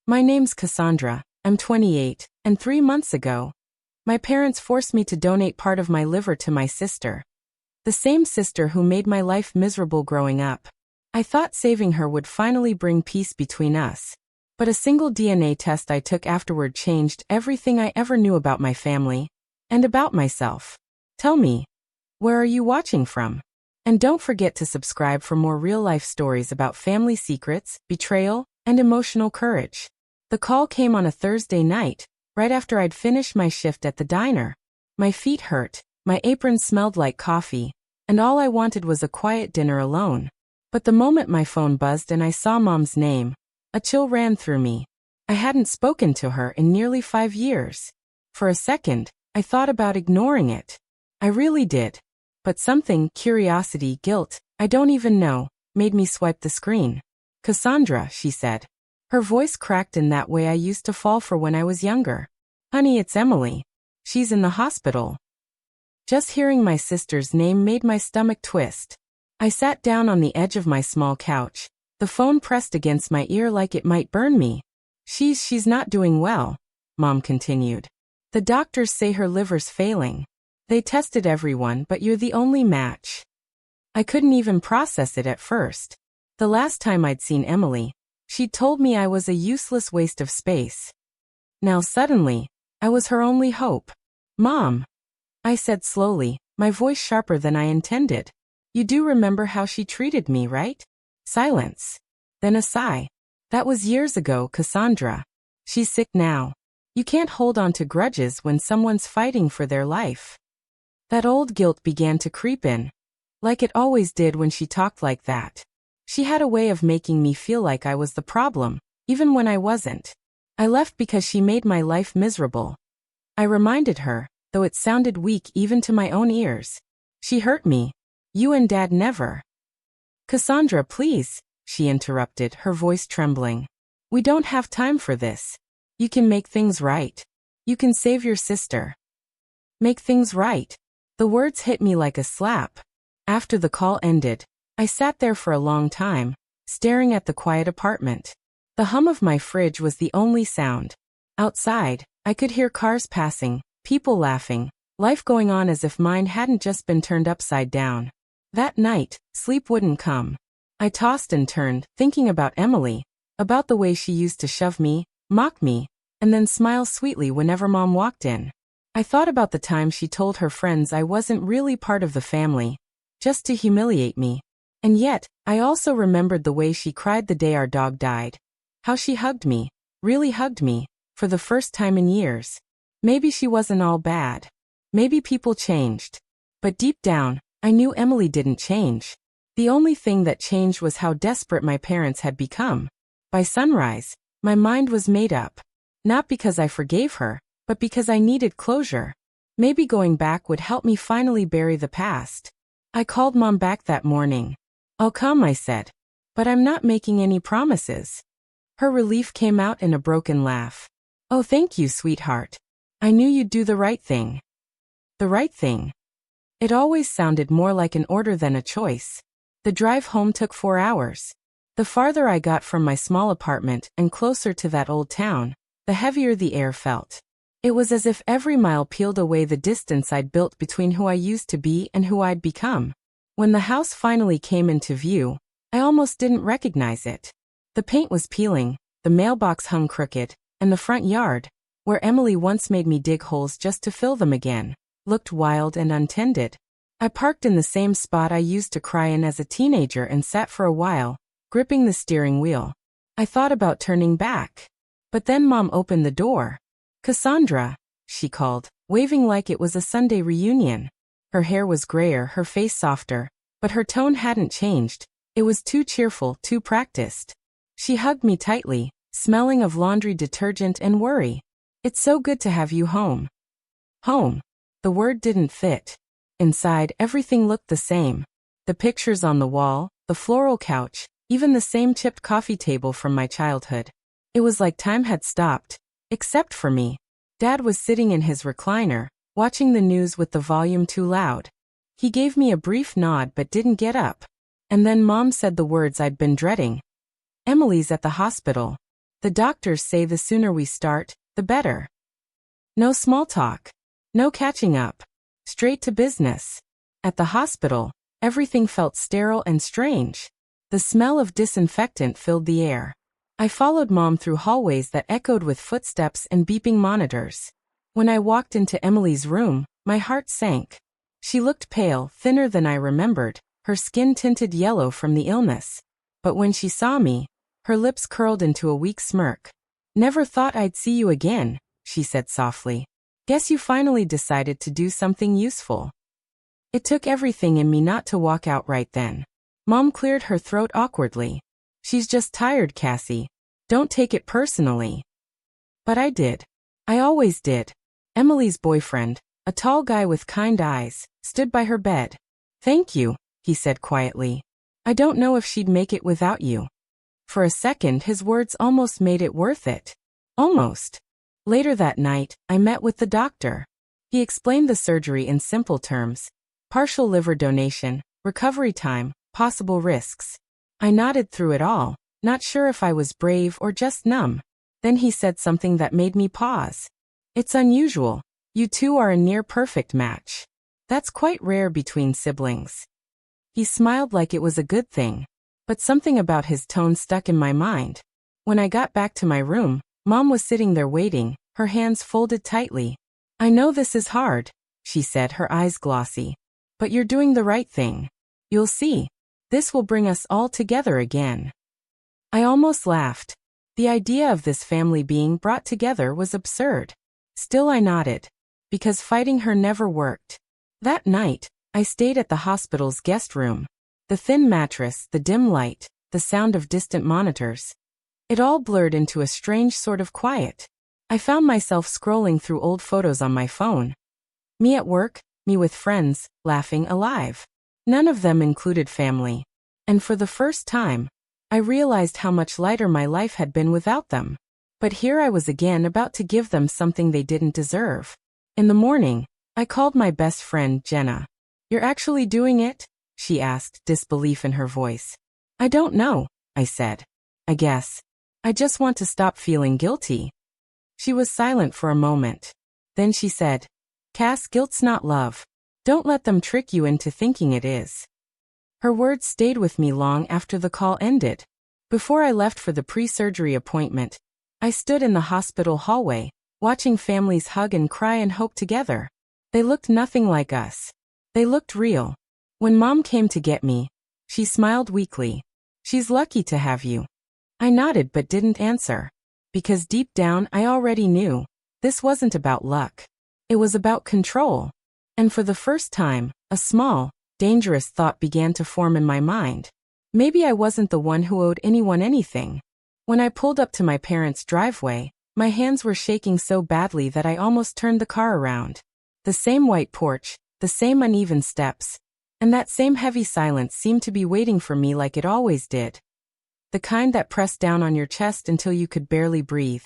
My name's Cassandra, I'm 28, and 3 months ago, my parents forced me to donate part of my liver to my sister. The same sister who made my life miserable growing up. I thought saving her would finally bring peace between us. But a single DNA test I took afterward changed everything I ever knew about my family, and about myself. Tell me, where are you watching from? And don't forget to subscribe for more real-life stories about family secrets, betrayal, and emotional courage. The call came on a Thursday night, right after I'd finished my shift at the diner. My feet hurt, my apron smelled like coffee, and all I wanted was a quiet dinner alone. But the moment my phone buzzed and I saw Mom's name, a chill ran through me. I hadn't spoken to her in nearly 5 years. For a second, I thought about ignoring it. I really did. But something, curiosity, guilt, I don't even know, made me swipe the screen. Cassandra, she said. Her voice cracked in that way I used to fall for when I was younger. Honey, it's Emily. She's in the hospital. Just hearing my sister's name made my stomach twist. I sat down on the edge of my small couch, the phone pressed against my ear like it might burn me. She's not doing well, Mom continued. The doctors say her liver's failing. They tested everyone, but you're the only match. I couldn't even process it at first. The last time I'd seen Emily, she'd told me I was a useless waste of space. Now suddenly, I was her only hope. Mom, I said slowly, my voice sharper than I intended. You do remember how she treated me, right? Silence. Then a sigh. That was years ago, Cassandra. She's sick now. You can't hold on to grudges when someone's fighting for their life. That old guilt began to creep in, like it always did when she talked like that. She had a way of making me feel like I was the problem, even when I wasn't. I left because she made my life miserable. I reminded her, though it sounded weak even to my own ears. She hurt me. You and Dad never. Cassandra, please, she interrupted, her voice trembling. We don't have time for this. You can make things right. You can save your sister. Make things right. The words hit me like a slap. After the call ended, I sat there for a long time, staring at the quiet apartment. The hum of my fridge was the only sound. Outside, I could hear cars passing, people laughing, life going on as if mine hadn't just been turned upside down. That night, sleep wouldn't come. I tossed and turned, thinking about Emily, about the way she used to shove me, mock me, and then smile sweetly whenever Mom walked in. I thought about the time she told her friends I wasn't really part of the family, just to humiliate me. And yet, I also remembered the way she cried the day our dog died. How she hugged me, really hugged me, for the first time in years. Maybe she wasn't all bad. Maybe people changed. But deep down, I knew Emily didn't change. The only thing that changed was how desperate my parents had become. By sunrise, my mind was made up. Not because I forgave her, but because I needed closure. Maybe going back would help me finally bury the past. I called Mom back that morning. I'll come, I said. But I'm not making any promises. Her relief came out in a broken laugh. Oh, thank you, sweetheart. I knew you'd do the right thing. The right thing. It always sounded more like an order than a choice. The drive home took 4 hours. The farther I got from my small apartment and closer to that old town, the heavier the air felt. It was as if every mile peeled away the distance I'd built between who I used to be and who I'd become. When the house finally came into view, I almost didn't recognize it. The paint was peeling, the mailbox hung crooked, and the front yard, where Emily once made me dig holes just to fill them again, looked wild and untended. I parked in the same spot I used to cry in as a teenager and sat for a while, gripping the steering wheel. I thought about turning back. But then Mom opened the door. Cassandra, she called, waving like it was a Sunday reunion. Her hair was grayer, her face softer, but her tone hadn't changed. It was too cheerful, too practiced. She hugged me tightly, smelling of laundry detergent and worry. It's so good to have you home. Home. The word didn't fit. Inside, everything looked the same. The pictures on the wall, the floral couch, even the same chipped coffee table from my childhood. It was like time had stopped. Except for me. Dad was sitting in his recliner, watching the news with the volume too loud. He gave me a brief nod but didn't get up. And then Mom said the words I'd been dreading. Emily's at the hospital. The doctors say the sooner we start, the better. No small talk. No catching up. Straight to business. At the hospital, everything felt sterile and strange. The smell of disinfectant filled the air. I followed Mom through hallways that echoed with footsteps and beeping monitors. When I walked into Emily's room, my heart sank. She looked pale, thinner than I remembered, her skin tinted yellow from the illness. But when she saw me, her lips curled into a weak smirk. "Never thought I'd see you again," she said softly. "Guess you finally decided to do something useful." It took everything in me not to walk out right then. Mom cleared her throat awkwardly. "She's just tired, Cassie. Don't take it personally." But I did. I always did. Emily's boyfriend, a tall guy with kind eyes, stood by her bed. "Thank you," he said quietly. "I don't know if she'd make it without you." For a second his words almost made it worth it. Almost. Later that night, I met with the doctor. He explained the surgery in simple terms. Partial liver donation, recovery time, possible risks. I nodded through it all, not sure if I was brave or just numb. Then he said something that made me pause. "It's unusual. You two are a near-perfect match. That's quite rare between siblings." He smiled like it was a good thing. But something about his tone stuck in my mind. When I got back to my room, Mom was sitting there waiting, her hands folded tightly. "I know this is hard," she said, her eyes glossy. "But you're doing the right thing. You'll see. This will bring us all together again." I almost laughed. The idea of this family being brought together was absurd. Still I nodded. Because fighting her never worked. That night, I stayed at the hospital's guest room. The thin mattress, the dim light, the sound of distant monitors. It all blurred into a strange sort of quiet. I found myself scrolling through old photos on my phone. Me at work, me with friends, laughing, alive. None of them included family. And for the first time, I realized how much lighter my life had been without them. But here I was again about to give them something they didn't deserve. In the morning, I called my best friend, Jenna. "You're actually doing it?" she asked, disbelief in her voice. "I don't know," I said. "I guess. I just want to stop feeling guilty." She was silent for a moment. Then she said, "Cass, guilt's not love. Don't let them trick you into thinking it is." Her words stayed with me long after the call ended. Before I left for the pre-surgery appointment, I stood in the hospital hallway, watching families hug and cry and hope together. They looked nothing like us. They looked real. When Mom came to get me, she smiled weakly. "She's lucky to have you." I nodded but didn't answer. Because deep down I already knew. This wasn't about luck. It was about control. And for the first time, a small, dangerous thought began to form in my mind. Maybe I wasn't the one who owed anyone anything. When I pulled up to my parents' driveway, my hands were shaking so badly that I almost turned the car around. The same white porch, the same uneven steps, and that same heavy silence seemed to be waiting for me like it always did. The kind that pressed down on your chest until you could barely breathe.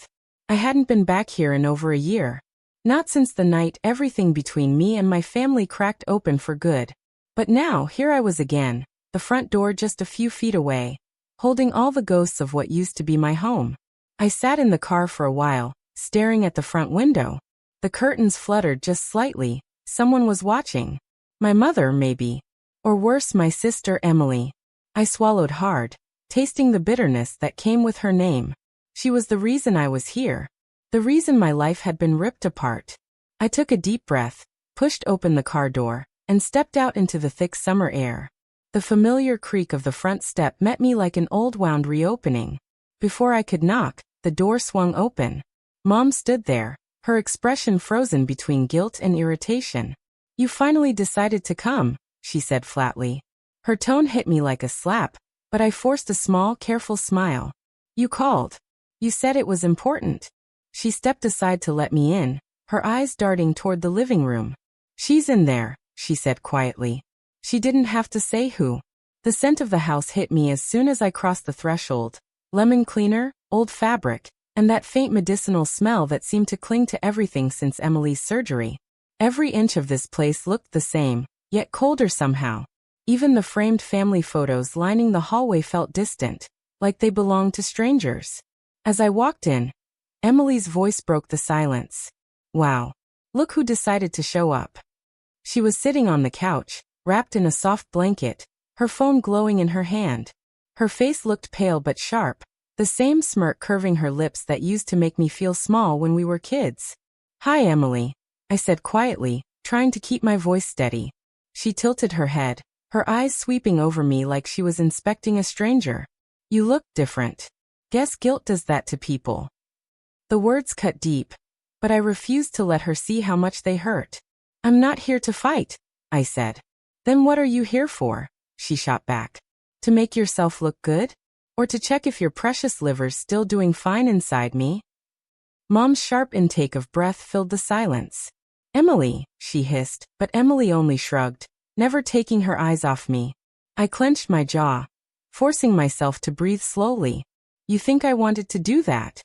I hadn't been back here in over a year. Not since the night everything between me and my family cracked open for good. But now, here I was again, the front door just a few feet away, holding all the ghosts of what used to be my home. I sat in the car for a while, staring at the front window. The curtains fluttered just slightly. Someone was watching. My mother, maybe. Or worse, my sister Emily. I swallowed hard, tasting the bitterness that came with her name. She was the reason I was here. The reason my life had been ripped apart. I took a deep breath, pushed open the car door, and stepped out into the thick summer air. The familiar creak of the front step met me like an old wound reopening. Before I could knock, the door swung open. Mom stood there, her expression frozen between guilt and irritation. "You finally decided to come," she said flatly. Her tone hit me like a slap, but I forced a small, careful smile. "You called. You said it was important." She stepped aside to let me in, her eyes darting toward the living room. "She's in there," she said quietly. She didn't have to say who. The scent of the house hit me as soon as I crossed the threshold. Lemon cleaner, old fabric, and that faint medicinal smell that seemed to cling to everything since Emily's surgery. Every inch of this place looked the same, yet colder somehow. Even the framed family photos lining the hallway felt distant, like they belonged to strangers. As I walked in, Emily's voice broke the silence. Wow. Look who decided to show up. She was sitting on the couch, wrapped in a soft blanket, her phone glowing in her hand. Her face looked pale but sharp, the same smirk curving her lips that used to make me feel small when we were kids. "Hi, Emily," I said quietly, trying to keep my voice steady. She tilted her head, her eyes sweeping over me like she was inspecting a stranger. "You look different. Guess guilt does that to people." The words cut deep, but I refused to let her see how much they hurt. "I'm not here to fight," I said. "Then what are you here for?" she shot back. "To make yourself look good? Or to check if your precious liver's still doing fine inside me?" Mom's sharp intake of breath filled the silence. "Emily," she hissed, but Emily only shrugged, never taking her eyes off me. I clenched my jaw, forcing myself to breathe slowly. "You think I wanted to do that?"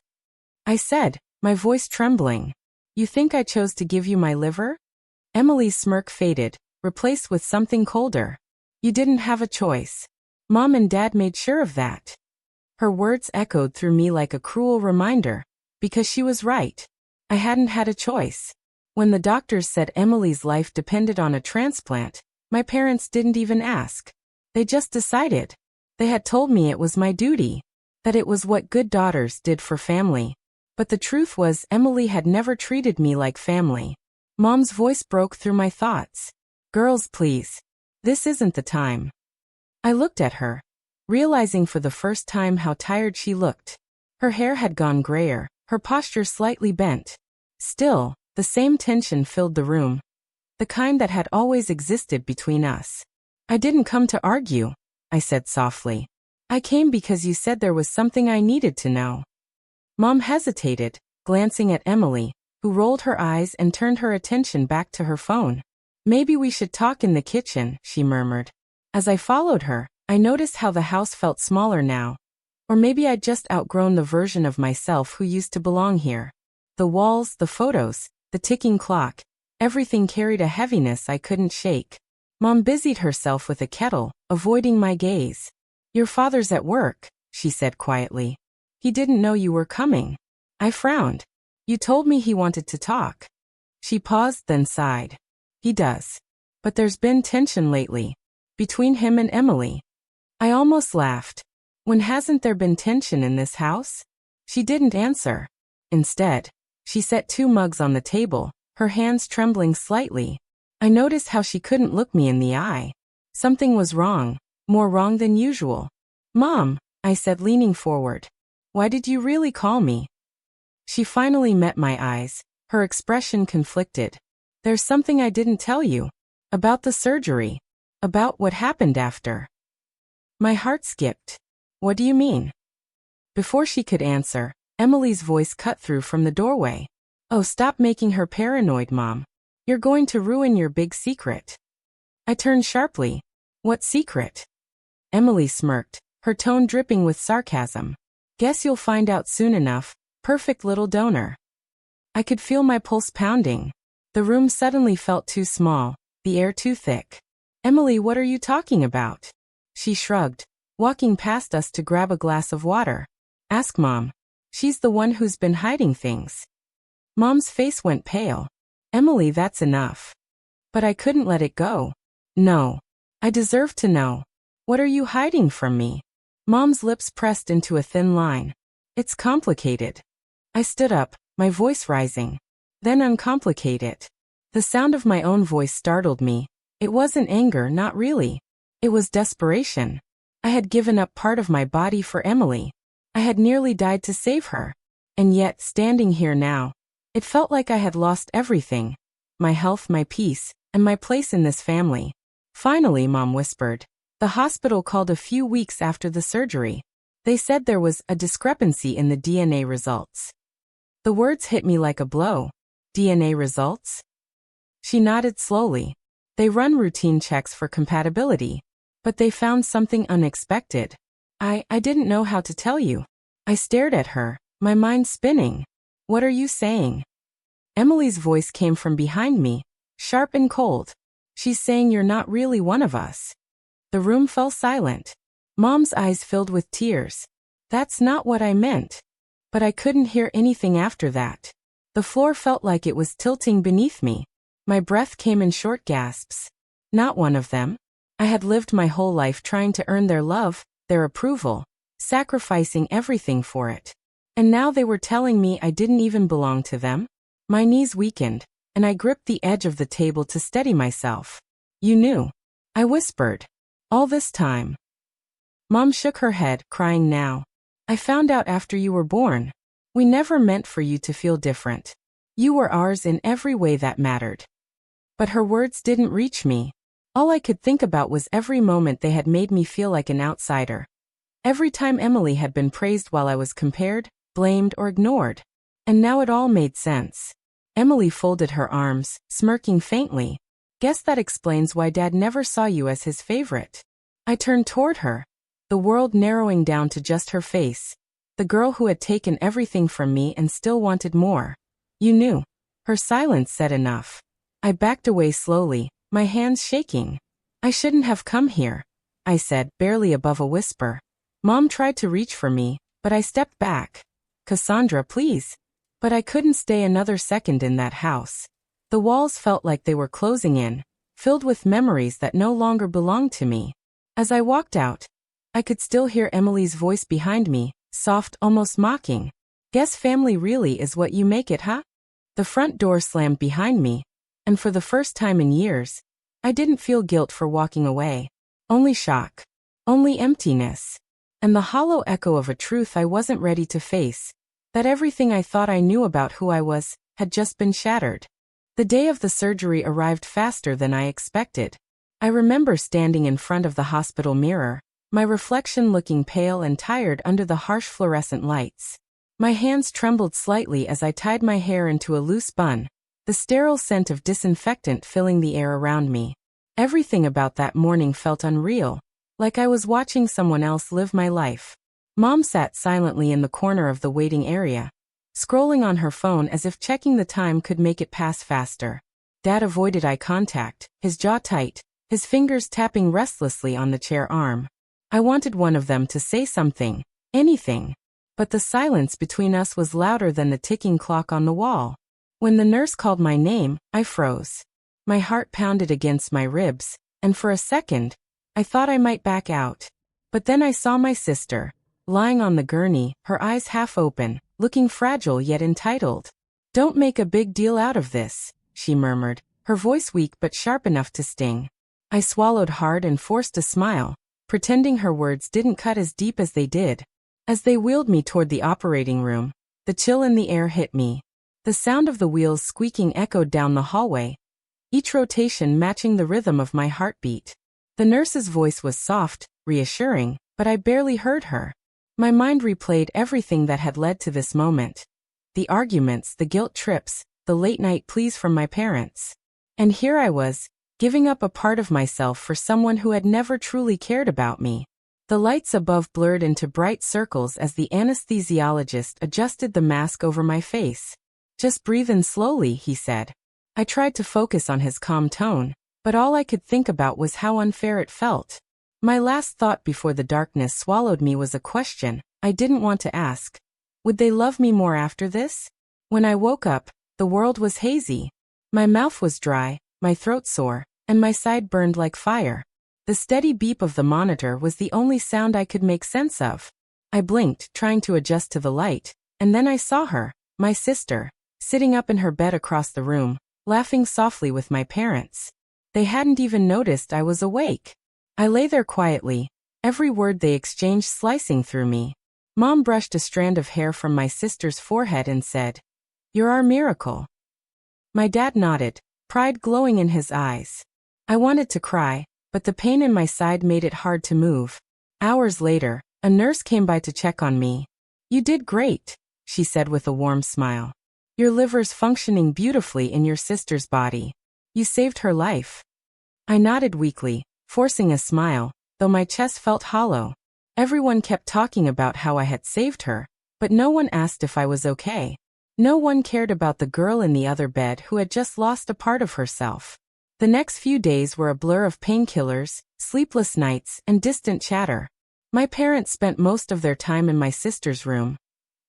I said, my voice trembling. "You think I chose to give you my liver?" Emily's smirk faded, replaced with something colder. "You didn't have a choice. Mom and Dad made sure of that." Her words echoed through me like a cruel reminder, because she was right. I hadn't had a choice. When the doctors said Emily's life depended on a transplant, my parents didn't even ask. They just decided. They had told me it was my duty, that it was what good daughters did for family. But the truth was Emily had never treated me like family. Mom's voice broke through my thoughts. "Girls, please. This isn't the time." I looked at her, realizing for the first time how tired she looked. Her hair had gone grayer, her posture slightly bent. Still, the same tension filled the room, the kind that had always existed between us. "I didn't come to argue," I said softly. "I came because you said there was something I needed to know." Mom hesitated, glancing at Emily, who rolled her eyes and turned her attention back to her phone. "Maybe we should talk in the kitchen," she murmured. As I followed her, I noticed how the house felt smaller now. Or maybe I'd just outgrown the version of myself who used to belong here. The walls, the photos, the ticking clock, everything carried a heaviness I couldn't shake. Mom busied herself with a kettle, avoiding my gaze. "Your father's at work," she said quietly. "He didn't know you were coming." I frowned. "You told me he wanted to talk." She paused, then sighed. "He does. But there's been tension lately. Between him and Emily." I almost laughed. When hasn't there been tension in this house? She didn't answer. Instead, she set 2 mugs on the table, her hands trembling slightly. I noticed how she couldn't look me in the eye. Something was wrong, more wrong than usual. "Mom," I said, leaning forward. "Why did you really call me?" She finally met my eyes, her expression conflicted. "There's something I didn't tell you. About the surgery. About what happened after." My heart skipped. "What do you mean?" Before she could answer, Emily's voice cut through from the doorway. "Oh, stop making her paranoid, Mom. You're going to ruin your big secret." I turned sharply. "What secret?" Emily smirked, her tone dripping with sarcasm. "Guess you'll find out soon enough, perfect little donor." I could feel my pulse pounding. The room suddenly felt too small, the air too thick. "Emily, what are you talking about?" She shrugged, walking past us to grab a glass of water. "Ask Mom. She's the one who's been hiding things." Mom's face went pale. "Emily, that's enough." But I couldn't let it go. "No. I deserve to know. What are you hiding from me?" Mom's lips pressed into a thin line. "It's complicated." I stood up, my voice rising. "Then uncomplicate it." The sound of my own voice startled me. It wasn't anger, not really. It was desperation. I had given up part of my body for Emily. I had nearly died to save her. And yet, standing here now, it felt like I had lost everything. My health, my peace, and my place in this family. Finally, Mom whispered. "The hospital called a few weeks after the surgery. They said there was a discrepancy in the DNA results." The words hit me like a blow. "DNA results?" She nodded slowly. "They run routine checks for compatibility. But they found something unexpected. I didn't know how to tell you." I stared at her, my mind spinning. "What are you saying?" Emily's voice came from behind me, sharp and cold. "She's saying you're not really one of us." The room fell silent. Mom's eyes filled with tears. "That's not what I meant." But I couldn't hear anything after that. The floor felt like it was tilting beneath me. My breath came in short gasps. Not one of them. I had lived my whole life trying to earn their love, their approval, sacrificing everything for it. And now they were telling me I didn't even belong to them? My knees weakened, and I gripped the edge of the table to steady myself. You knew, I whispered. All this time. Mom shook her head, crying now. I found out after you were born. We never meant for you to feel different. You were ours in every way that mattered. But her words didn't reach me. All I could think about was every moment they had made me feel like an outsider. Every time Emily had been praised while I was compared, blamed, or ignored. And now it all made sense. Emily folded her arms, smirking faintly. Guess that explains why Dad never saw you as his favorite. I turned toward her, the world narrowing down to just her face. The girl who had taken everything from me and still wanted more. You knew. Her silence said enough. I backed away slowly, my hands shaking. I shouldn't have come here, I said, barely above a whisper. Mom tried to reach for me, but I stepped back. Cassandra, please. But I couldn't stay another second in that house. The walls felt like they were closing in, filled with memories that no longer belonged to me. As I walked out, I could still hear Emily's voice behind me, soft, almost mocking. Guess family really is what you make it, huh? The front door slammed behind me, and for the first time in years, I didn't feel guilt for walking away. Only shock. Only emptiness. And the hollow echo of a truth I wasn't ready to face, that everything I thought I knew about who I was, had just been shattered. The day of the surgery arrived faster than I expected. I remember standing in front of the hospital mirror, my reflection looking pale and tired under the harsh fluorescent lights. My hands trembled slightly as I tied my hair into a loose bun, the sterile scent of disinfectant filling the air around me. Everything about that morning felt unreal, like I was watching someone else live my life. Mom sat silently in the corner of the waiting area, scrolling on her phone as if checking the time could make it pass faster. Dad avoided eye contact, his jaw tight, his fingers tapping restlessly on the chair arm. I wanted one of them to say something, anything. But the silence between us was louder than the ticking clock on the wall. When the nurse called my name, I froze. My heart pounded against my ribs, and for a second, I thought I might back out. But then I saw my sister, lying on the gurney, her eyes half open, looking fragile yet entitled. Don't make a big deal out of this, she murmured, her voice weak but sharp enough to sting. I swallowed hard and forced a smile, pretending her words didn't cut as deep as they did. As they wheeled me toward the operating room, the chill in the air hit me. The sound of the wheels squeaking echoed down the hallway, each rotation matching the rhythm of my heartbeat. The nurse's voice was soft, reassuring, but I barely heard her. My mind replayed everything that had led to this moment. The arguments, the guilt trips, the late-night pleas from my parents. And here I was, giving up a part of myself for someone who had never truly cared about me. The lights above blurred into bright circles as the anesthesiologist adjusted the mask over my face. Just breathe in slowly, he said. I tried to focus on his calm tone, but all I could think about was how unfair it felt. My last thought before the darkness swallowed me was a question I didn't want to ask. Would they love me more after this? When I woke up, the world was hazy. My mouth was dry, my throat sore, and my side burned like fire. The steady beep of the monitor was the only sound I could make sense of. I blinked, trying to adjust to the light, and then I saw her, my sister, sitting up in her bed across the room, laughing softly with my parents. They hadn't even noticed I was awake. I lay there quietly, every word they exchanged slicing through me. Mom brushed a strand of hair from my sister's forehead and said, "You're our miracle." My dad nodded, pride glowing in his eyes. I wanted to cry, but the pain in my side made it hard to move. Hours later, a nurse came by to check on me. "You did great," she said with a warm smile. "Your liver's functioning beautifully in your sister's body. You saved her life." I nodded weakly, forcing a smile, though my chest felt hollow. Everyone kept talking about how I had saved her, but no one asked if I was okay. No one cared about the girl in the other bed who had just lost a part of herself. The next few days were a blur of painkillers, sleepless nights, and distant chatter. My parents spent most of their time in my sister's room.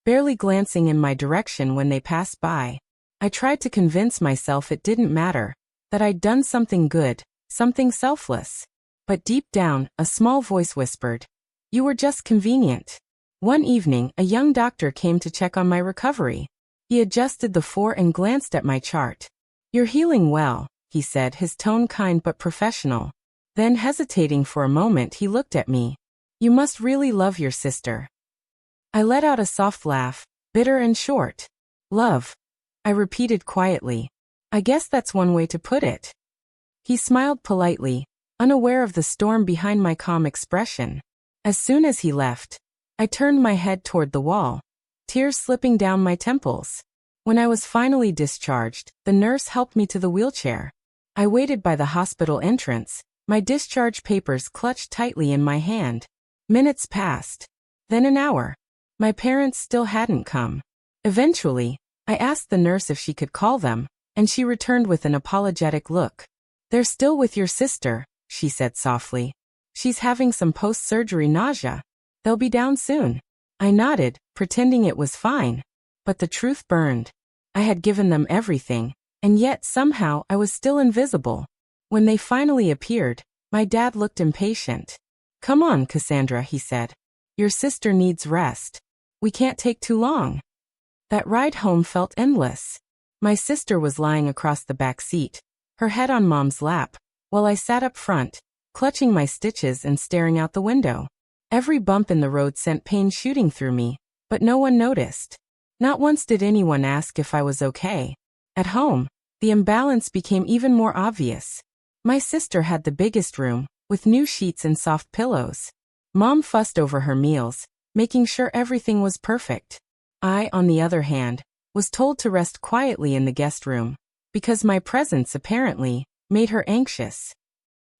barely glancing in my direction when they passed by. I tried to convince myself it didn't matter, that I'd done something good, something selfless. But deep down, a small voice whispered, "You were just convenient." One evening, a young doctor came to check on my recovery. He adjusted the 4 and glanced at my chart. "You're healing well," he said, his tone kind but professional. Then, hesitating for a moment, he looked at me. "You must really love your sister." I let out a soft laugh, bitter and short. "Love," I repeated quietly. "I guess that's one way to put it." He smiled politely, unaware of the storm behind my calm expression. As soon as he left, I turned my head toward the wall, tears slipping down my temples. When I was finally discharged, the nurse helped me to the wheelchair. I waited by the hospital entrance, my discharge papers clutched tightly in my hand. Minutes passed. Then an hour. My parents still hadn't come. Eventually, I asked the nurse if she could call them, and she returned with an apologetic look. "They're still with your sister," she said softly. "She's having some post-surgery nausea. They'll be down soon." I nodded, pretending it was fine. But the truth burned. I had given them everything, and yet somehow I was still invisible. When they finally appeared, my dad looked impatient. "Come on, Cassandra," he said. "Your sister needs rest. We can't take too long." That ride home felt endless. My sister was lying across the back seat, her head on Mom's lap, while I sat up front, clutching my stitches and staring out the window. Every bump in the road sent pain shooting through me, but no one noticed. Not once did anyone ask if I was okay. At home, the imbalance became even more obvious. My sister had the biggest room, with new sheets and soft pillows. Mom fussed over her meals, making sure everything was perfect. I, on the other hand, was told to rest quietly in the guest room, because my presence apparently made her anxious.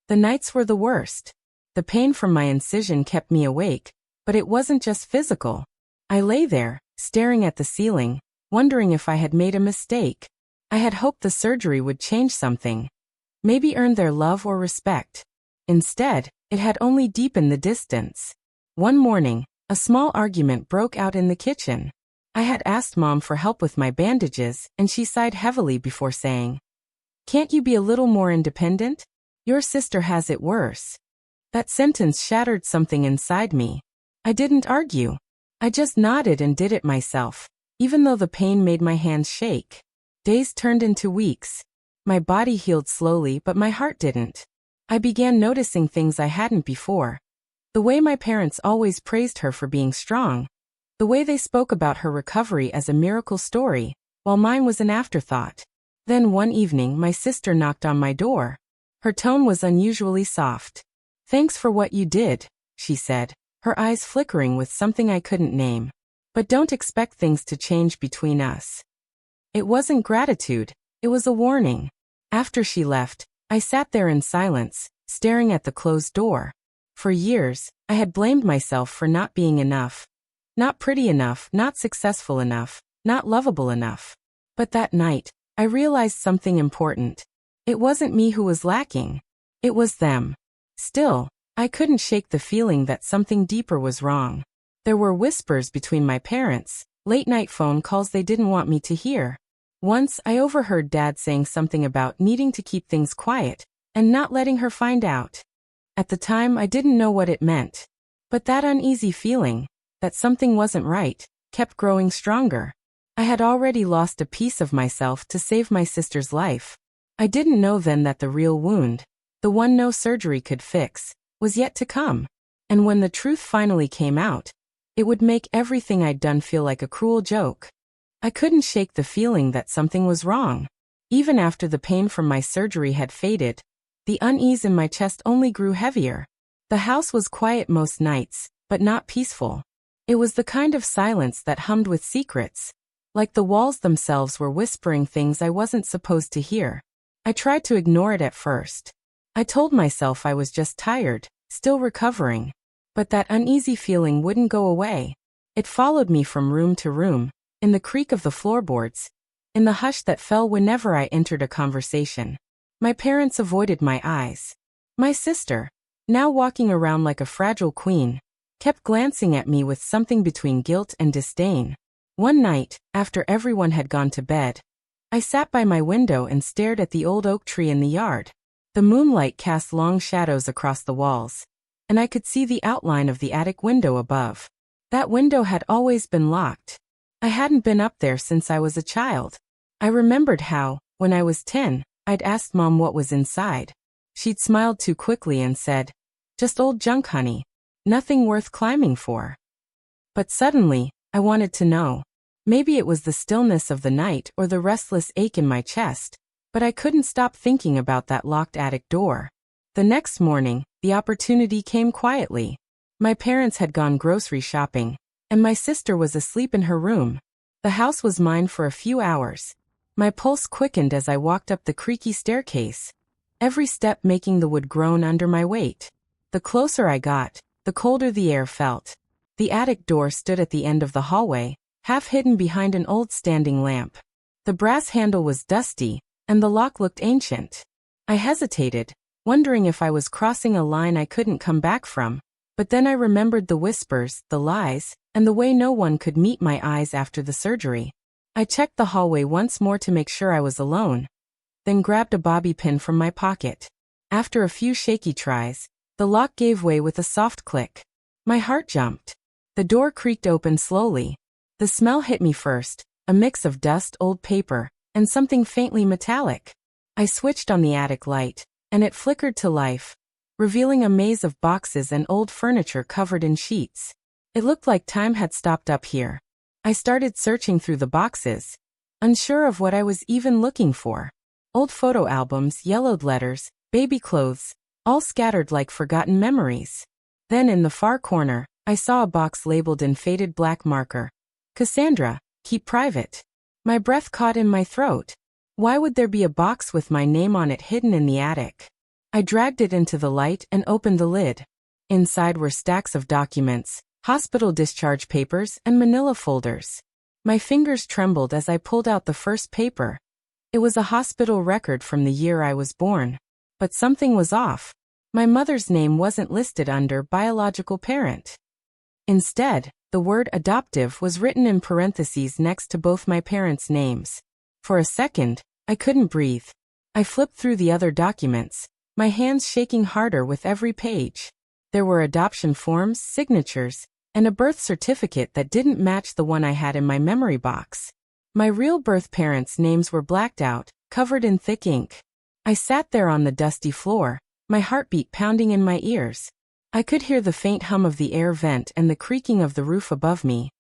The nights were the worst. The pain from my incision kept me awake, but it wasn't just physical. I lay there, staring at the ceiling, wondering if I had made a mistake. I had hoped the surgery would change something, maybe earn their love or respect. Instead, it had only deepened the distance. One morning, a small argument broke out in the kitchen. I had asked Mom for help with my bandages, and she sighed heavily before saying, "Can't you be a little more independent? Your sister has it worse." That sentence shattered something inside me. I didn't argue. I just nodded and did it myself, even though the pain made my hands shake. Days turned into weeks. My body healed slowly, but my heart didn't. I began noticing things I hadn't before. The way my parents always praised her for being strong. The way they spoke about her recovery as a miracle story, while mine was an afterthought. Then one evening my sister knocked on my door. Her tone was unusually soft. "Thanks for what you did," she said, her eyes flickering with something I couldn't name. "But don't expect things to change between us." It wasn't gratitude, it was a warning. After she left, I sat there in silence, staring at the closed door. For years, I had blamed myself for not being enough. Not pretty enough, not successful enough, not lovable enough. But that night, I realized something important. It wasn't me who was lacking. It was them. Still, I couldn't shake the feeling that something deeper was wrong. There were whispers between my parents, late-night phone calls they didn't want me to hear. Once, I overheard Dad saying something about needing to keep things quiet and not letting her find out. At the time, I didn't know what it meant. But that uneasy feeling, that something wasn't right, kept growing stronger. I had already lost a piece of myself to save my sister's life. I didn't know then that the real wound, the one no surgery could fix, was yet to come. And when the truth finally came out, it would make everything I'd done feel like a cruel joke. I couldn't shake the feeling that something was wrong. Even after the pain from my surgery had faded, the unease in my chest only grew heavier. The house was quiet most nights, but not peaceful. It was the kind of silence that hummed with secrets, like the walls themselves were whispering things I wasn't supposed to hear. I tried to ignore it at first. I told myself I was just tired, still recovering. But that uneasy feeling wouldn't go away. It followed me from room to room, in the creak of the floorboards, in the hush that fell whenever I entered a conversation. My parents avoided my eyes. My sister, now walking around like a fragile queen, kept glancing at me with something between guilt and disdain. One night, after everyone had gone to bed, I sat by my window and stared at the old oak tree in the yard. The moonlight cast long shadows across the walls, and I could see the outline of the attic window above. That window had always been locked. I hadn't been up there since I was a child. I remembered how, when I was 10, I'd asked Mom what was inside. She'd smiled too quickly and said, "Just old junk, honey. Nothing worth climbing for." But suddenly, I wanted to know. Maybe it was the stillness of the night or the restless ache in my chest, but I couldn't stop thinking about that locked attic door. The next morning, the opportunity came quietly. My parents had gone grocery shopping, and my sister was asleep in her room. The house was mine for a few hours. My pulse quickened as I walked up the creaky staircase, every step making the wood groan under my weight. The closer I got, the colder the air felt. The attic door stood at the end of the hallway, half hidden behind an old standing lamp. The brass handle was dusty, and the lock looked ancient. I hesitated, wondering if I was crossing a line I couldn't come back from, but then I remembered the whispers, the lies, and the way no one could meet my eyes after the surgery. I checked the hallway once more to make sure I was alone, then grabbed a bobby pin from my pocket. After a few shaky tries, the lock gave way with a soft click. My heart jumped. The door creaked open slowly. The smell hit me first, a mix of dust, old paper, and something faintly metallic. I switched on the attic light, and it flickered to life, revealing a maze of boxes and old furniture covered in sheets. It looked like time had stopped up here. I started searching through the boxes, unsure of what I was even looking for. Old photo albums, yellowed letters, baby clothes, all scattered like forgotten memories. Then in the far corner, I saw a box labeled in faded black marker, "Cassandra, keep private." My breath caught in my throat. Why would there be a box with my name on it hidden in the attic? I dragged it into the light and opened the lid. Inside were stacks of documents, hospital discharge papers, and manila folders. My fingers trembled as I pulled out the first paper. It was a hospital record from the year I was born. But something was off. My mother's name wasn't listed under biological parent. Instead, the word adoptive was written in parentheses next to both my parents' names. For a second, I couldn't breathe. I flipped through the other documents, my hands shaking harder with every page. There were adoption forms, signatures, and a birth certificate that didn't match the one I had in my memory box. My real birth parents' names were blacked out, covered in thick ink. I sat there on the dusty floor, my heartbeat pounding in my ears. I could hear the faint hum of the air vent and the creaking of the roof above me,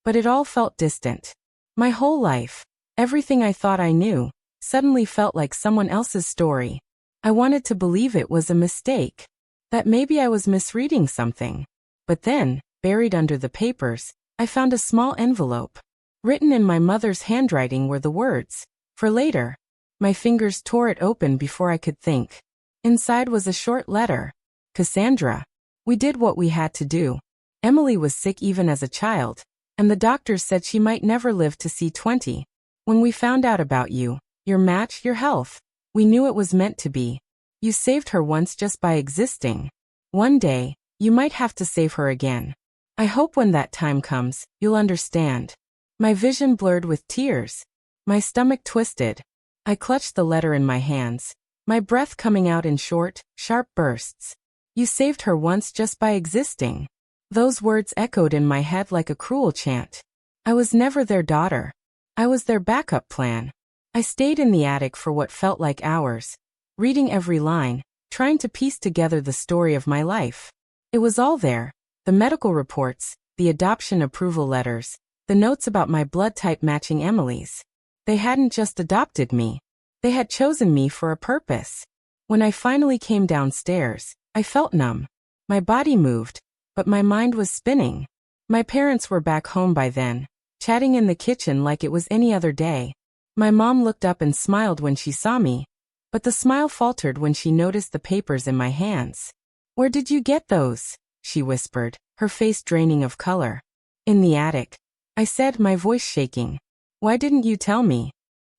but it all felt distant. My whole life, everything I thought I knew, suddenly felt like someone else's story. I wanted to believe it was a mistake, that maybe I was misreading something. But then, buried under the papers, I found a small envelope. Written in my mother's handwriting were the words, "For later." My fingers tore it open before I could think. Inside was a short letter. "Cassandra, we did what we had to do. Emily was sick even as a child, and the doctors said she might never live to see 20. When we found out about you, your match, your health, we knew it was meant to be. You saved her once just by existing. One day, you might have to save her again. I hope when that time comes, you'll understand." My vision blurred with tears. My stomach twisted. I clutched the letter in my hands, my breath coming out in short, sharp bursts. You saved her once just by existing. Those words echoed in my head like a cruel chant. I was never their daughter. I was their backup plan. I stayed in the attic for what felt like hours, reading every line, trying to piece together the story of my life. It was all there, the medical reports, the adoption approval letters, the notes about my blood type matching Emily's. They hadn't just adopted me. They had chosen me for a purpose. When I finally came downstairs, I felt numb. My body moved, but my mind was spinning. My parents were back home by then, chatting in the kitchen like it was any other day. My mom looked up and smiled when she saw me, but the smile faltered when she noticed the papers in my hands. "Where did you get those?" she whispered, her face draining of color. "In the attic," I said, my voice shaking. "Why didn't you tell me?"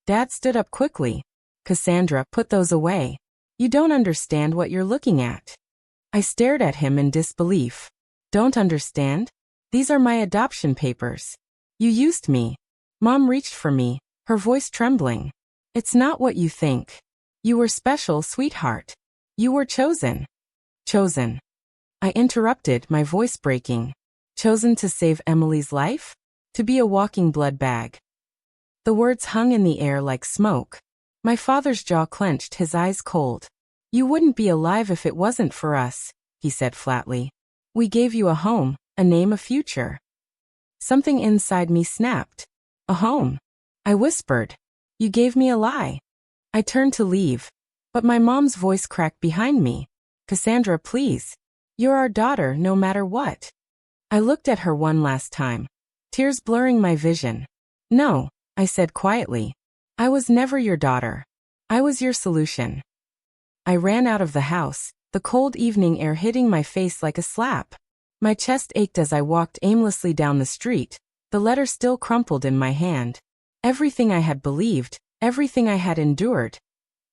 Dad stood up quickly. "Cassandra, put those away. You don't understand what you're looking at." I stared at him in disbelief. "Don't understand? These are my adoption papers. You used me. Mom reached for me, her voice trembling. It's not what you think. You were special, sweetheart. You were chosen. Chosen. I interrupted, my voice breaking. Chosen to save Emily's life? To be a walking blood bag. The words hung in the air like smoke. My father's jaw clenched, his eyes cold. You wouldn't be alive if it wasn't for us, he said flatly. We gave you a home, a name, a future. Something inside me snapped. A home. I whispered. You gave me a lie. I turned to leave, but my mom's voice cracked behind me. Cassandra, please. You're our daughter, no matter what. I looked at her one last time, tears blurring my vision. No, I said quietly. I was never your daughter. I was your solution. I ran out of the house, the cold evening air hitting my face like a slap. My chest ached as I walked aimlessly down the street, the letter still crumpled in my hand. Everything I had believed, everything I had endured.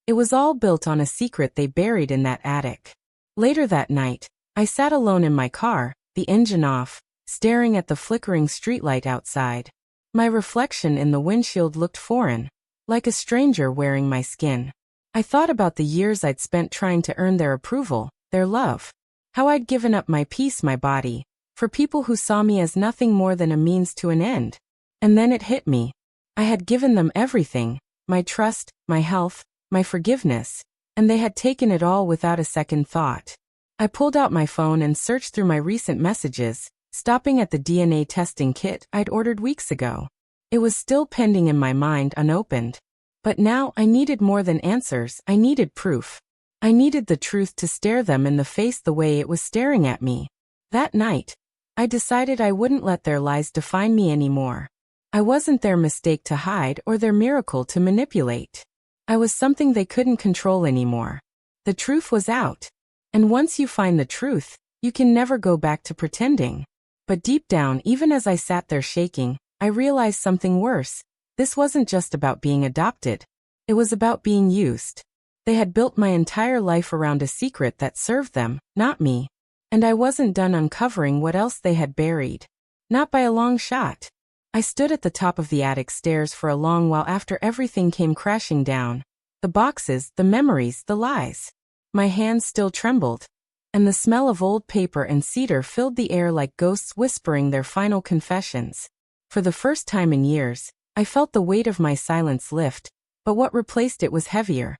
It was all built on a secret they buried in that attic. Later that night, I sat alone in my car, the engine off, staring at the flickering streetlight outside. My reflection in the windshield looked foreign, like a stranger wearing my skin. I thought about the years I'd spent trying to earn their approval, their love. How I'd given up my peace, my body, for people who saw me as nothing more than a means to an end. And then it hit me. I had given them everything, my trust, my health, my forgiveness, and they had taken it all without a second thought. I pulled out my phone and searched through my recent messages, stopping at the DNA testing kit I'd ordered weeks ago. It was still pending in my mind, unopened. But now I needed more than answers, I needed proof. I needed the truth to stare them in the face the way it was staring at me. That night, I decided I wouldn't let their lies define me anymore. I wasn't their mistake to hide or their miracle to manipulate. I was something they couldn't control anymore. The truth was out. And once you find the truth, you can never go back to pretending. But deep down, even as I sat there shaking, I realized something worse. This wasn't just about being adopted. It was about being used. They had built my entire life around a secret that served them, not me. And I wasn't done uncovering what else they had buried. Not by a long shot. I stood at the top of the attic stairs for a long while after everything came crashing down. The boxes, the memories, the lies. My hands still trembled, and the smell of old paper and cedar filled the air like ghosts whispering their final confessions. For the first time in years, I felt the weight of my silence lift, but what replaced it was heavier.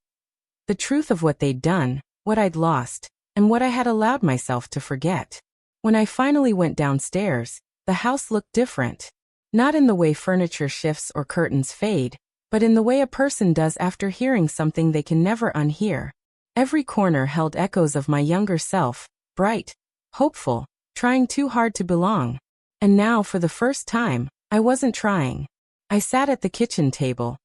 The truth of what they'd done, what I'd lost, and what I had allowed myself to forget. When I finally went downstairs, the house looked different. Not in the way furniture shifts or curtains fade, but in the way a person does after hearing something they can never unhear. Every corner held echoes of my younger self, bright, hopeful, trying too hard to belong. And now, for the first time, I wasn't trying. I sat at the kitchen table,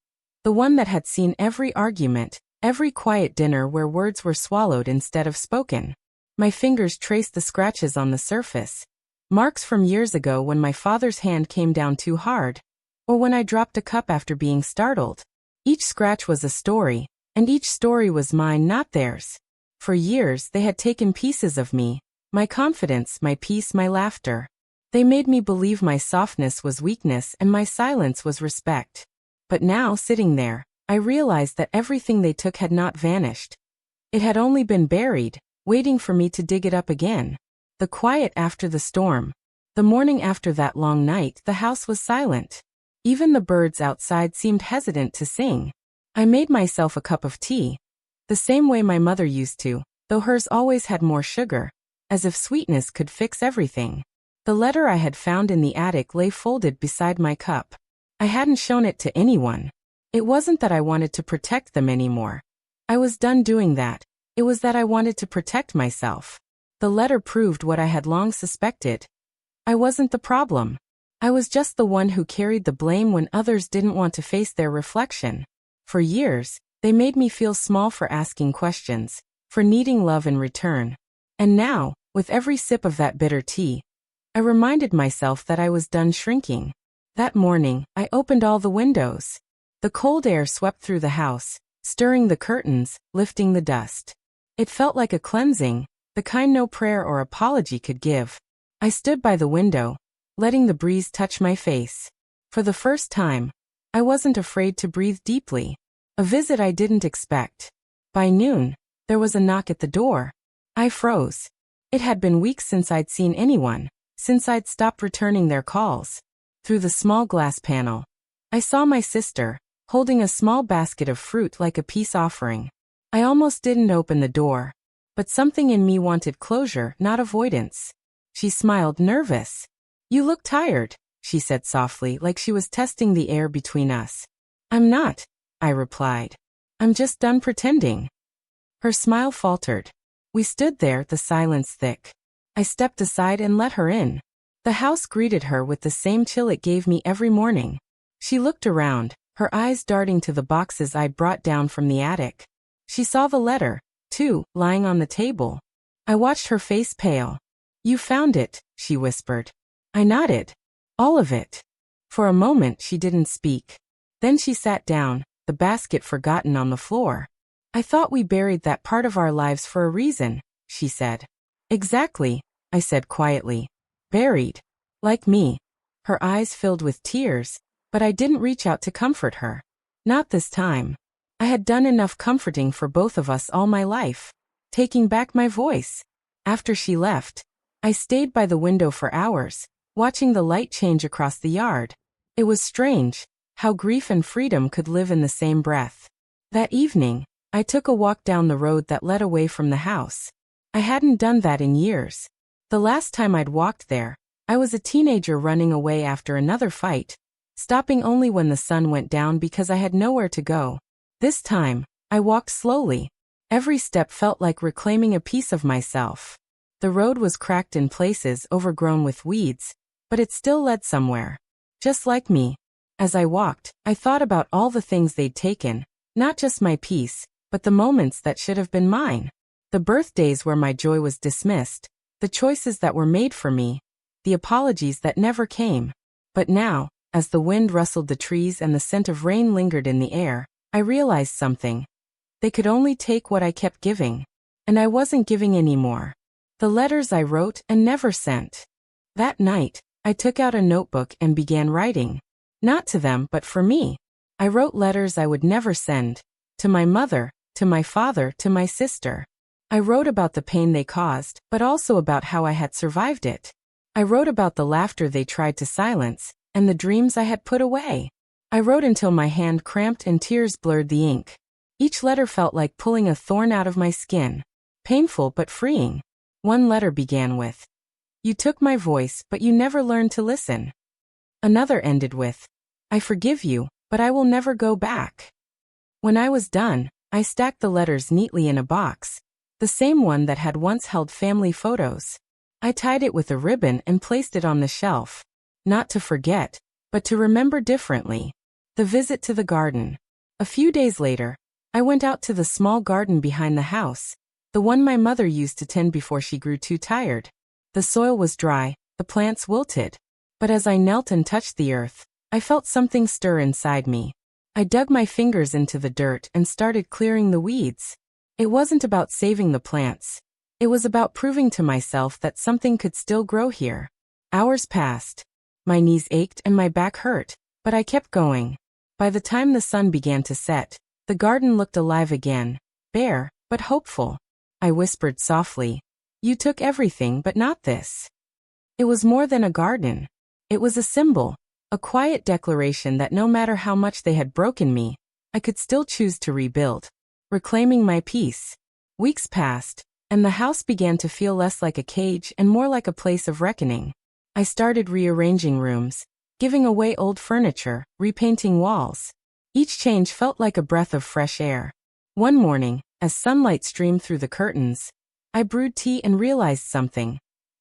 the one that had seen every argument, every quiet dinner where words were swallowed instead of spoken. My fingers traced the scratches on the surface. Marks from years ago when my father's hand came down too hard, or when I dropped a cup after being startled. Each scratch was a story, and each story was mine, not theirs. For years they had taken pieces of me, my confidence, my peace, my laughter. They made me believe my softness was weakness and my silence was respect. But now, sitting there, I realized that everything they took had not vanished. It had only been buried, waiting for me to dig it up again. The quiet after the storm. The morning after that long night, the house was silent. Even the birds outside seemed hesitant to sing. I made myself a cup of tea, the same way my mother used to, though hers always had more sugar, as if sweetness could fix everything. The letter I had found in the attic lay folded beside my cup. I hadn't shown it to anyone. It wasn't that I wanted to protect them anymore. I was done doing that. It was that I wanted to protect myself. The letter proved what I had long suspected. I wasn't the problem. I was just the one who carried the blame when others didn't want to face their reflection. For years, they made me feel small for asking questions, for needing love in return. And now, with every sip of that bitter tea, I reminded myself that I was done shrinking. That morning, I opened all the windows. The cold air swept through the house, stirring the curtains, lifting the dust. It felt like a cleansing, the kind no prayer or apology could give. I stood by the window, letting the breeze touch my face. For the first time, I wasn't afraid to breathe deeply. A visit I didn't expect. By noon, there was a knock at the door. I froze. It had been weeks since I'd seen anyone, since I'd stopped returning their calls. Through the small glass panel, I saw my sister, holding a small basket of fruit like a peace offering. I almost didn't open the door, but something in me wanted closure, not avoidance. She smiled, nervous. "You look tired," she said softly, like she was testing the air between us. "I'm not," I replied. "I'm just done pretending." Her smile faltered. We stood there, the silence thick. I stepped aside and let her in. The house greeted her with the same chill it gave me every morning. She looked around, her eyes darting to the boxes I'd brought down from the attic. She saw the letter, too, lying on the table. I watched her face pale. "You found it," she whispered. I nodded. "All of it." For a moment she didn't speak. Then she sat down, the basket forgotten on the floor. "I thought we buried that part of our lives for a reason," she said. "Exactly," I said quietly. "Buried. Like me." Her eyes filled with tears, but I didn't reach out to comfort her. Not this time. I had done enough comforting for both of us all my life. Taking back my voice. After she left, I stayed by the window for hours, watching the light change across the yard. It was strange, how grief and freedom could live in the same breath. That evening, I took a walk down the road that led away from the house. I hadn't done that in years. The last time I'd walked there, I was a teenager running away after another fight, stopping only when the sun went down because I had nowhere to go. This time, I walked slowly. Every step felt like reclaiming a piece of myself. The road was cracked in places, overgrown with weeds, but it still led somewhere. Just like me. As I walked, I thought about all the things they'd taken, not just my peace, but the moments that should have been mine. The birthdays where my joy was dismissed, the choices that were made for me, the apologies that never came. But now, as the wind rustled the trees and the scent of rain lingered in the air, I realized something. They could only take what I kept giving. And I wasn't giving anymore. The letters I wrote and never sent. That night, I took out a notebook and began writing. Not to them, but for me. I wrote letters I would never send. To my mother, to my father, to my sister. I wrote about the pain they caused, but also about how I had survived it. I wrote about the laughter they tried to silence, and the dreams I had put away. I wrote until my hand cramped and tears blurred the ink. Each letter felt like pulling a thorn out of my skin. Painful but freeing. One letter began with, "You took my voice, but you never learned to listen." Another ended with, "I forgive you, but I will never go back." When I was done, I stacked the letters neatly in a box, the same one that had once held family photos. I tied it with a ribbon and placed it on the shelf. Not to forget, but to remember differently. The visit to the garden. A few days later, I went out to the small garden behind the house, the one my mother used to tend before she grew too tired. The soil was dry, the plants wilted. But as I knelt and touched the earth, I felt something stir inside me. I dug my fingers into the dirt and started clearing the weeds. It wasn't about saving the plants. It was about proving to myself that something could still grow here. Hours passed. My knees ached and my back hurt, but I kept going. By the time the sun began to set, the garden looked alive again, bare, but hopeful. I whispered softly, "You took everything but not this." It was more than a garden. It was a symbol, a quiet declaration that no matter how much they had broken me, I could still choose to rebuild, reclaiming my peace. Weeks passed, and the house began to feel less like a cage and more like a place of reckoning. I started rearranging rooms, giving away old furniture, repainting walls. Each change felt like a breath of fresh air. One morning, as sunlight streamed through the curtains, I brewed tea and realized something.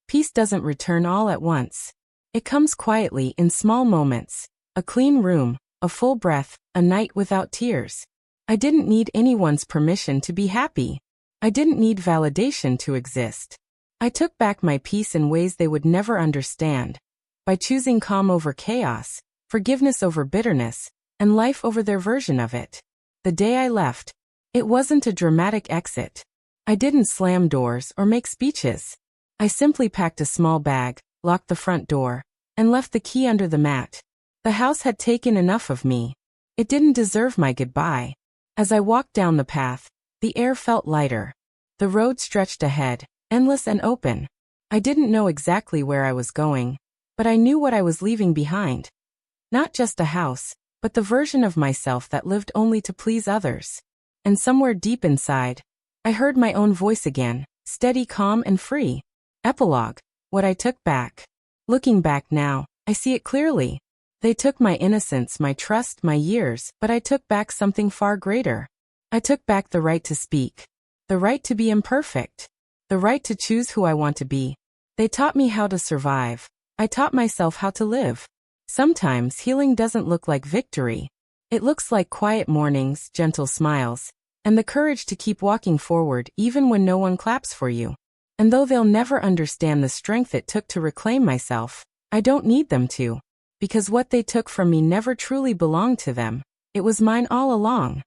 Peace doesn't return all at once. It comes quietly in small moments. A clean room, a full breath, a night without tears. I didn't need anyone's permission to be happy. I didn't need validation to exist. I took back my peace in ways they would never understand. By choosing calm over chaos, forgiveness over bitterness, and life over their version of it. The day I left, it wasn't a dramatic exit. I didn't slam doors or make speeches. I simply packed a small bag, locked the front door, and left the key under the mat. The house had taken enough of me. It didn't deserve my goodbye. As I walked down the path, the air felt lighter. The road stretched ahead, endless and open. I didn't know exactly where I was going, but I knew what I was leaving behind. Not just a house, but the version of myself that lived only to please others. And somewhere deep inside, I heard my own voice again, steady, calm, and free. Epilogue. What I took back. Looking back now, I see it clearly. They took my innocence, my trust, my years, but I took back something far greater. I took back the right to speak. The right to be imperfect. The right to choose who I want to be. They taught me how to survive. I taught myself how to live. Sometimes healing doesn't look like victory. It looks like quiet mornings, gentle smiles, and the courage to keep walking forward even when no one claps for you. And though they'll never understand the strength it took to reclaim myself, I don't need them to. Because what they took from me never truly belonged to them. It was mine all along.